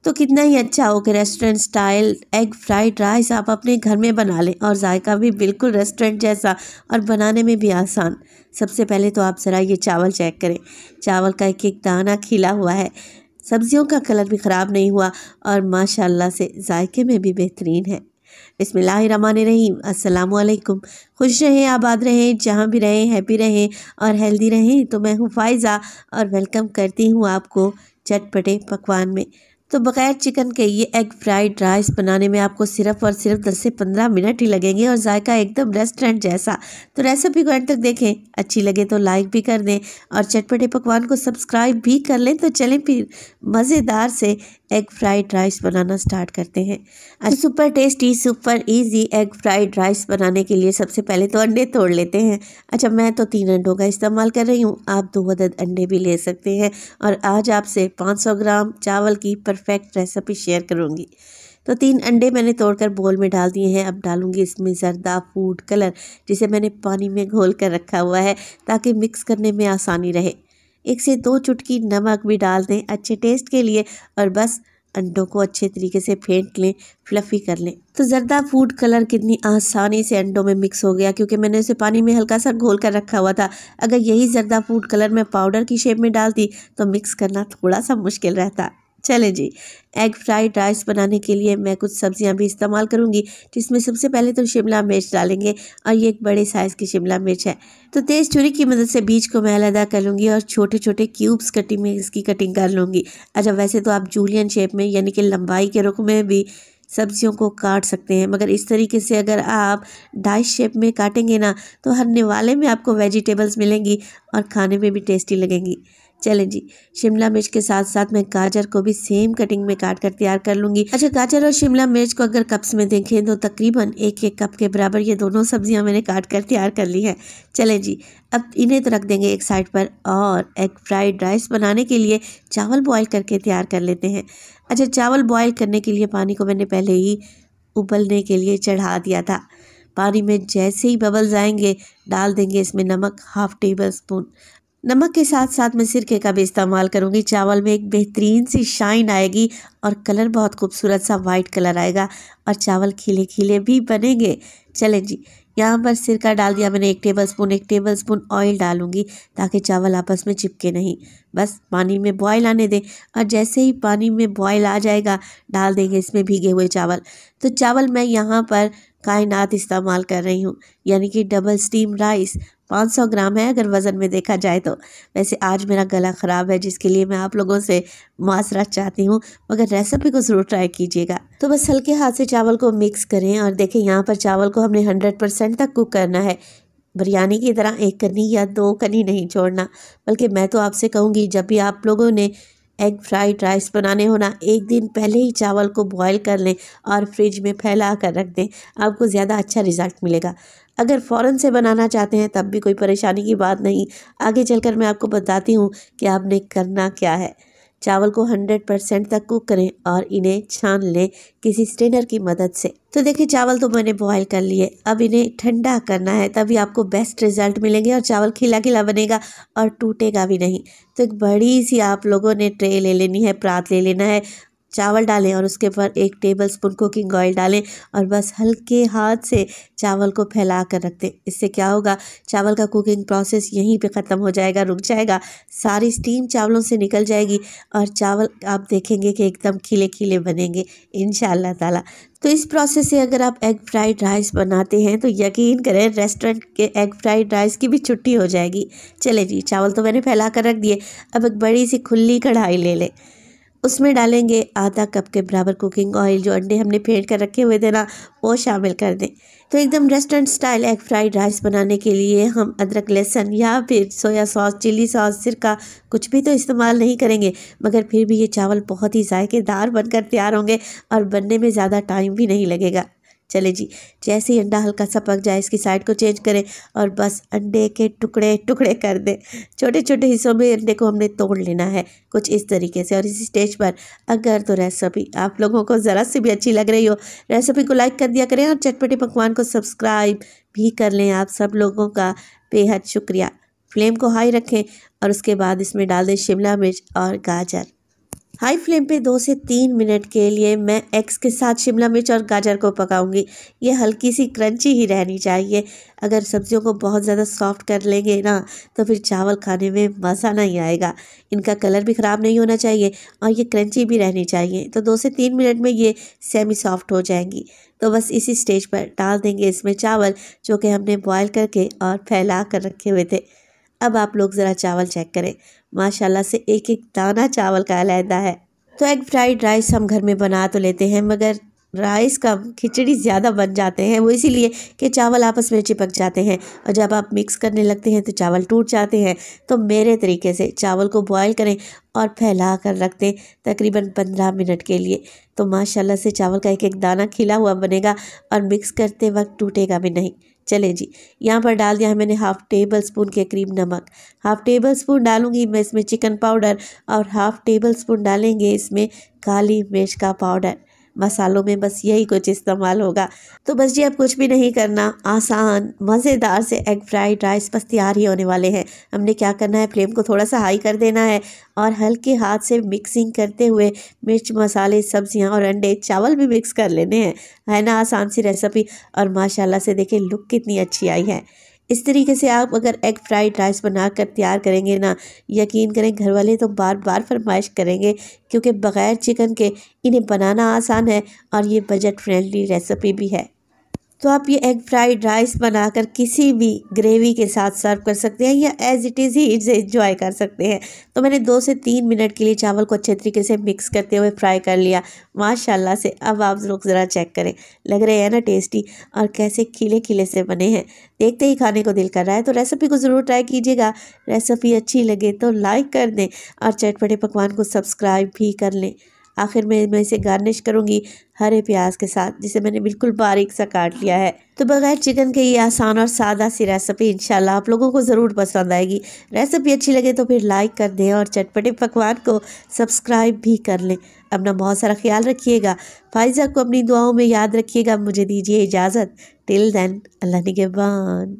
तो कितना ही अच्छा हो कि restaurant style egg fried rice आप अपने घर में बना लें और जायका भी बिल्कुल रेस्टोरेंट जैसा और बनाने में भी आसान। सबसे पहले तो आप ज़रा ये चावल चेक करें। चावल का एक एक दाना खिला हुआ है, सब्जियों का कलर भी ख़राब नहीं हुआ और माशाल्लाह से जायके में भी बेहतरीन है। बिस्मिल्लाहिर्रहमानिर्रहीम। अस्सलामु अलैकुम। खुश रहें, आबाद रहें, जहाँ भी रहें हैप्पी रहें और हेल्दी रहें। तो मैं हूँ फ़ाइज़ा और वेलकम करती हूँ आपको चटपटे पकवान में। तो बग़ैर चिकन के ये एग फ्राइड राइस बनाने में आपको सिर्फ़ और सिर्फ 10 से 15 मिनट ही लगेंगे और जायका एकदम रेस्टोरेंट जैसा। तो रेसिपी को एंड तक देखें, अच्छी लगे तो लाइक भी कर दें और चटपटे पकवान को सब्सक्राइब भी कर लें। तो चलें फिर मज़ेदार से एग फ्राइड राइस बनाना स्टार्ट करते हैं। Super tasty super easy egg fried rice बनाने के लिए सबसे पहले तो अंडे तोड़ लेते हैं। अच्छा, मैं तो 3 अंडों का इस्तेमाल कर रही हूँ, आप 2 अदद अंडे भी ले सकते हैं। और आज आपसे 500 ग्राम चावल की परफेक्ट रेसिपी शेयर करूँगी। तो 3 अंडे मैंने तोड़कर बोल में डाल दिए हैं। अब डालूंगी इसमें ज़रदा फूड कलर, जिसे मैंने पानी में घोल कर रखा हुआ है ताकि मिक्स करने में आसानी रहे। 1 से 2 चुटकी नमक भी डाल दें अच्छे टेस्ट के लिए और बस अंडों को अच्छे तरीके से फेंट लें, फ्लफ़ी कर लें। तो ज़रदा फूड कलर कितनी आसानी से अंडों में मिक्स हो गया, क्योंकि मैंने उसे पानी में हल्का सा घोल कर रखा हुआ था। अगर यही ज़रदा फूड कलर मैं पाउडर की शेप में डालती तो मिक्स करना थोड़ा सा मुश्किल रहता। चलें जी, एग फ्राइड राइस बनाने के लिए मैं कुछ सब्जियां भी इस्तेमाल करूंगी, जिसमें सबसे पहले तो शिमला मिर्च डालेंगे और ये एक बड़े साइज़ की शिमला मिर्च है। तो तेज़ छुरी की मदद से बीज को मैं अलग कर लूँगी और छोटे छोटे क्यूब्स कटिंग में इसकी कटिंग कर लूँगी। अच्छा, वैसे तो आप जूलियन शेप में यानी कि लंबाई के रुख में भी सब्जियों को काट सकते हैं, मगर इस तरीके से अगर आप डाइस शेप में काटेंगे ना तो हर निवाले में आपको वेजिटेबल्स मिलेंगी और खाने में भी टेस्टी लगेंगी। चलें जी, शिमला मिर्च के साथ साथ मैं गाजर को भी सेम कटिंग में काट कर तैयार कर लूँगी। अच्छा, गाजर और शिमला मिर्च को अगर कप्स में देखें तो तकरीबन 1-1 कप के बराबर ये दोनों सब्जियां मैंने काट कर तैयार कर ली हैं। चलें जी, अब इन्हें तो रख देंगे एक साइड पर और एग फ्राइड राइस बनाने के लिए चावल बॉयल करके तैयार कर लेते हैं। अच्छा, चावल बॉयल करने के लिए पानी को मैंने पहले ही उबलने के लिए चढ़ा दिया था। पानी में जैसे ही बबल्स आएंगे डाल देंगे इसमें नमक, हाफ टेबल स्पून। नमक के साथ साथ मैं सिरके का भी इस्तेमाल करूँगी। चावल में एक बेहतरीन सी शाइन आएगी और कलर बहुत खूबसूरत सा वाइट कलर आएगा और चावल खिले खिले भी बनेंगे। चलें जी, यहाँ पर सिरका डाल दिया मैंने 1 टेबल स्पून ऑयल डालूंगी ताकि चावल आपस में चिपके नहीं। बस पानी में बॉयल आने दें और जैसे ही पानी में बॉयल आ जाएगा डाल देंगे इसमें भीगे हुए चावल। तो चावल मैं यहाँ पर कायनात इस्तेमाल कर रही हूँ, यानी कि डबल स्टीम राइस। 500 ग्राम है अगर वज़न में देखा जाए तो। वैसे आज मेरा गला ख़राब है, जिसके लिए मैं आप लोगों से माज़रत चाहती हूँ, मगर रेसिपी को ज़रूर ट्राई कीजिएगा। तो बस हल्के हाथ से चावल को मिक्स करें और देखें यहाँ पर चावल को हमने 100% तक कुक करना है। बिरयानी की तरह 1 कनी या 2 कनी नहीं छोड़ना, बल्कि मैं तो आपसे कहूँगी जब भी आप लोगों ने एग फ्राइड राइस बनाने हो ना, 1 दिन पहले ही चावल को बॉयल कर लें और फ्रिज में फैला कर रख दें, आपको ज़्यादा अच्छा रिज़ल्ट मिलेगा। अगर फ़ौरन से बनाना चाहते हैं तब भी कोई परेशानी की बात नहीं, आगे चलकर मैं आपको बताती हूँ कि आपने करना क्या है। चावल को 100% तक कुक करें और इन्हें छान लें किसी स्ट्रेनर की मदद से। तो देखिए, चावल तो मैंने बॉयल कर लिए, अब इन्हें ठंडा करना है, तभी आपको बेस्ट रिजल्ट मिलेंगे और चावल खिला खिला बनेगा और टूटेगा भी नहीं। तो एक बड़ी सी आप लोगों ने ट्रे ले लेनी है, परात ले लेना है, चावल डालें और उसके ऊपर 1 टेबल स्पून कुकिंग ऑयल डालें और बस हल्के हाथ से चावल को फैला कर रख दें। इससे क्या होगा, चावल का कुकिंग प्रोसेस यहीं पे ख़त्म हो जाएगा, रुक जाएगा, सारी स्टीम चावलों से निकल जाएगी और चावल आप देखेंगे कि एकदम खिले खिले बनेंगे इंशाअल्लाह ताला। तो इस प्रोसेस से अगर आप एग फ्राइड राइस बनाते हैं तो यकीन करें रेस्टोरेंट के एग फ्राइड राइस की भी छुट्टी हो जाएगी। चले जी, चावल तो मैंने फैला कर रख दिए। अब एक बड़ी सी खुली कढ़ाई ले लें, उसमें डालेंगे आधा कप के बराबर कुकिंग ऑयल। जो अंडे हमने फेंट कर रखे हुए थे ना, वो शामिल कर दें। तो एकदम restaurant style egg fried rice बनाने के लिए हम अदरक, लहसुन या फिर सोया सॉस, चिली सॉस, सिरका कुछ भी तो इस्तेमाल नहीं करेंगे, मगर फिर भी ये चावल बहुत ही जायकेदार बनकर तैयार होंगे और बनने में ज़्यादा टाइम भी नहीं लगेगा। चले जी, जैसे ही अंडा हल्का सा पक जाए इसकी साइड को चेंज करें और बस अंडे के टुकड़े टुकड़े कर दें। छोटे छोटे हिस्सों में अंडे को हमने तोड़ लेना है कुछ इस तरीके से। और इसी स्टेज पर अगर तो रेसिपी आप लोगों को ज़रा सी भी अच्छी लग रही हो, रेसिपी को लाइक कर दिया करें और चटपटे पकवान को सब्सक्राइब भी कर लें। आप सब लोगों का बेहद शुक्रिया। फ्लेम को हाई रखें और उसके बाद इसमें डाल दें शिमला मिर्च और गाजर। हाई फ्लेम पे 2 से 3 मिनट के लिए मैं एग्स के साथ शिमला मिर्च और गाजर को पकाऊंगी। ये हल्की सी क्रंची ही रहनी चाहिए। अगर सब्जियों को बहुत ज़्यादा सॉफ्ट कर लेंगे ना तो फिर चावल खाने में मज़ा नहीं आएगा। इनका कलर भी ख़राब नहीं होना चाहिए और ये क्रंची भी रहनी चाहिए। तो 2 से 3 मिनट में ये सेमी सॉफ्ट हो जाएंगी। तो बस इसी स्टेज पर डाल देंगे इसमें चावल जो कि हमने बॉयल करके और फैला कर रखे हुए थे। अब आप लोग ज़रा चावल चेक करें, माशाल्लाह से एक एक दाना चावल का अलहदा है। तो एग फ्राइड राइस हम घर में बना तो लेते हैं मगर राइस कम खिचड़ी ज़्यादा बन जाते हैं। वो इसीलिए कि चावल आपस में चिपक जाते हैं और जब आप मिक्स करने लगते हैं तो चावल टूट जाते हैं। तो मेरे तरीके से चावल को बॉयल करें और फैला कर रख दें तकरीबन 15 मिनट के लिए। तो माशाल्लाह से चावल का एक एक दाना खिला हुआ बनेगा और मिक्स करते वक्त टूटेगा भी नहीं। चले जी, यहाँ पर डाल दिया है मैंने हाफ़ टेबल स्पून के करीब नमक। हाफ़ टेबल स्पून डालूंगी मैं इसमें चिकन पाउडर और हाफ़ टेबल स्पून डालेंगे इसमें काली मिर्च का पाउडर। मसालों में बस यही कुछ इस्तेमाल होगा। तो बस जी अब कुछ भी नहीं करना, आसान मज़ेदार से एग फ्राइड राइस बस तैयार ही होने वाले हैं। हमने क्या करना है, फ्लेम को थोड़ा सा हाई कर देना है और हल्के हाथ से मिक्सिंग करते हुए मिर्च मसाले सब्जियां और अंडे चावल भी मिक्स कर लेने हैं। है ना आसान सी रेसिपी। और माशाल्लाह से देखिए लुक कितनी अच्छी आई है। इस तरीके से आप अगर एग फ्राइड राइस बनाकर तैयार करेंगे ना, यकीन करें घर वाले तो बार बार फरमाइश करेंगे क्योंकि बग़ैर चिकन के इन्हें बनाना आसान है और ये बजट फ्रेंडली रेसिपी भी है। तो आप ये एग फ्राइड राइस बनाकर किसी भी ग्रेवी के साथ सर्व कर सकते हैं या एज इट इज़ ही इसे एंजॉय कर सकते हैं। तो मैंने 2 से 3 मिनट के लिए चावल को अच्छे तरीके से मिक्स करते हुए फ्राई कर लिया माशाल्लाह से। अब आप लोग ज़रा चेक करें, लग रहे हैं ना टेस्टी और कैसे खिले खिले से बने हैं, देखते ही खाने को दिल कर रहा है। तो रेसिपी को ज़रूर ट्राई कीजिएगा। रेसिपी अच्छी लगे तो लाइक कर दें और चटपटे पकवान को सब्सक्राइब भी कर लें। आखिर में मैं इसे गार्निश करूंगी हरे प्याज के साथ जिसे मैंने बिल्कुल बारीक सा काट लिया है। तो बगैर चिकन के ये आसान और सादा सी रेसिपी इंशाल्लाह आप लोगों को ज़रूर पसंद आएगी। रेसिपी अच्छी लगे तो फिर लाइक कर दें और चटपटे पकवान को सब्सक्राइब भी कर लें। अपना बहुत सारा ख्याल रखिएगा। फाइज़ा को अपनी दुआओं में याद रखिएगा। मुझे दीजिए इजाज़त। टिल देन अल्लाह निगहबान।